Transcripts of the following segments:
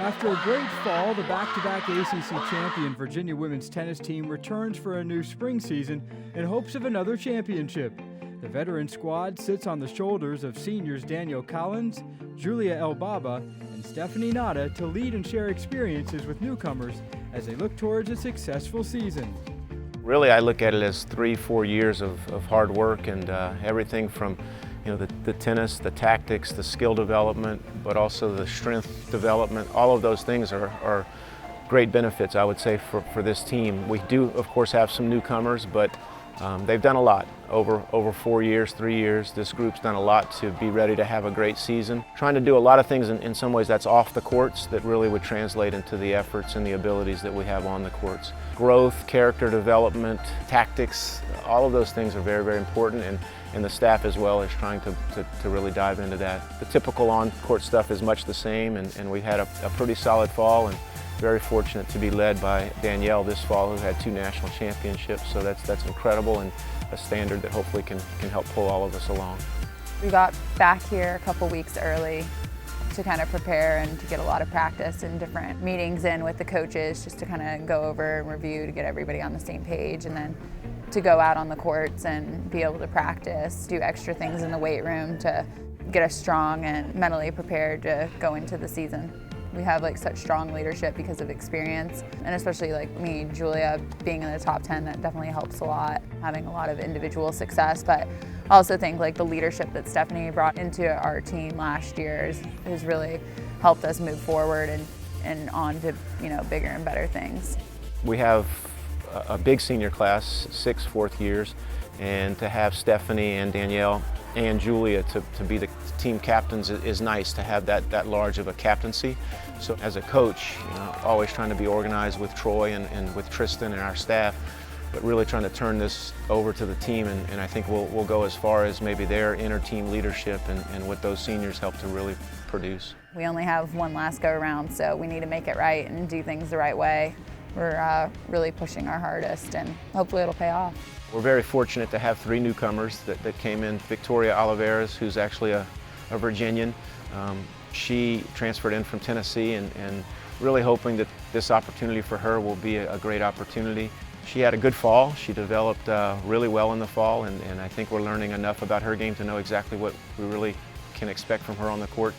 After a great fall, the back-to-back ACC champion Virginia women's tennis team returns for a new spring season in hopes of another championship. The veteran squad sits on the shoulders of seniors Danielle Collins, Julia Elbaba, and Stephanie Nada to lead and share experiences with newcomers as they look towards a successful season. Really, I look at it as 3-4 years of hard work and everything from the tennis, the tactics, the skill development, but also the strength development. All of those things are great benefits, I would say, for this team. We do, of course, have some newcomers, but they've done a lot over 4 years, 3 years. This group's done a lot to be ready to have a great season. Trying to do a lot of things in some ways that's off the courts that really would translate into the efforts and the abilities that we have on the courts. Growth, character development, tactics, all of those things are very, very important, and the staff as well is trying to really dive into that. The typical on-court stuff is much the same, and we've had a pretty solid fall, and very fortunate to be led by Danielle this fall, who had 2 national championships, so that's incredible and a standard that hopefully can help pull all of us along. We got back here a couple weeks early to kind of prepare and to get a lot of practice and different meetings in with the coaches, just to kind of go over and review to get everybody on the same page, and then to go out on the courts and be able to practice, do extra things in the weight room to get us strong and mentally prepared to go into the season. We have such strong leadership because of experience, and especially me, Julia, being in the top 10, that definitely helps a lot, having a lot of individual success. But I also think the leadership that Stephanie brought into our team last year has really helped us move forward and on to bigger and better things. We have a big senior class, 6 fourth years, and to have Stephanie and Danielle and Julia to be the team captains is nice, to have that large of a captaincy. So as a coach, always trying to be organized with Troy and with Tristan and our staff, but really trying to turn this over to the team, and I think we'll go as far as maybe their inter-team leadership and what those seniors help to really produce. We only have one last go-around, so we need to make it right and do things the right way. We're really pushing our hardest, and hopefully it'll pay off. We're very fortunate to have 3 newcomers that came in. Victoria Oliveras, who's actually a Virginian. She transferred in from Tennessee, and really hoping that this opportunity for her will be a great opportunity. She had a good fall. She developed really well in the fall, and I think we're learning enough about her game to know exactly what we really can expect from her on the court.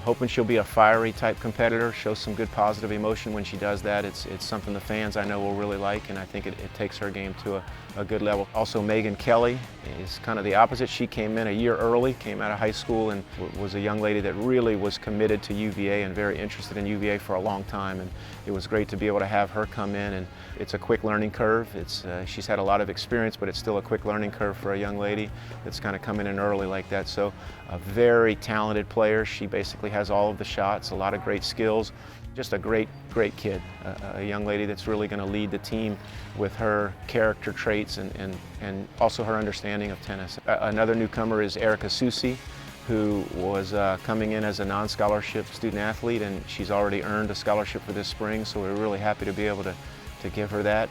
Hoping she'll be a fiery type competitor, show some good positive emotion when she does that. It's something the fans I know will really like, and I think it takes her game to a good level. Also, Megan Kelly is kind of the opposite. She came in a year early, came out of high school, and was a young lady that really was committed to UVA and very interested in UVA for a long time, and it was great to be able to have her come in. And it's a quick learning curve. She's had a lot of experience, but it's still a quick learning curve for a young lady that's kind of coming in early like that. So a very talented player. She basically has all of the shots, a lot of great skills. Just a great kid, a young lady that's really going to lead the team with her character traits and also her understanding of tennis. Another newcomer is Erica Susi, who was coming in as a non-scholarship student athlete, and she's already earned a scholarship for this spring, so we're really happy to be able to give her that.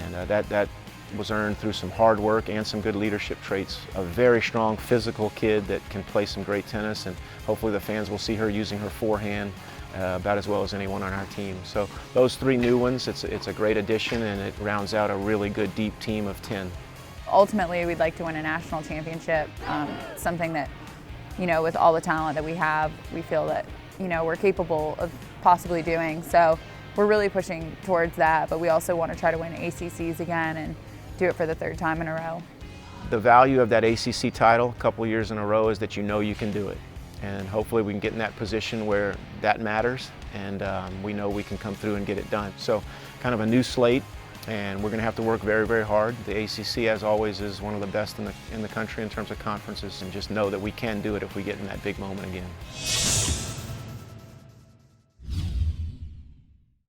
And that was earned through some hard work and some good leadership traits. A very strong physical kid that can play some great tennis, and hopefully the fans will see her using her forehand about as well as anyone on our team. So those 3 new ones, it's a great addition, and it rounds out a really good deep team of 10. Ultimately, we'd like to win a national championship, something that, with all the talent that we have, we feel that, we're capable of possibly doing. So we're really pushing towards that, but we also want to try to win ACCs again and do it for the 3rd time in a row. The value of that ACC title a couple years in a row is that you can do it. And hopefully we can get in that position where that matters, and we know we can come through and get it done. So kind of a new slate, and we're going to have to work very, very hard. The ACC, as always, is one of the best in the country in terms of conferences, and just know that we can do it if we get in that big moment again.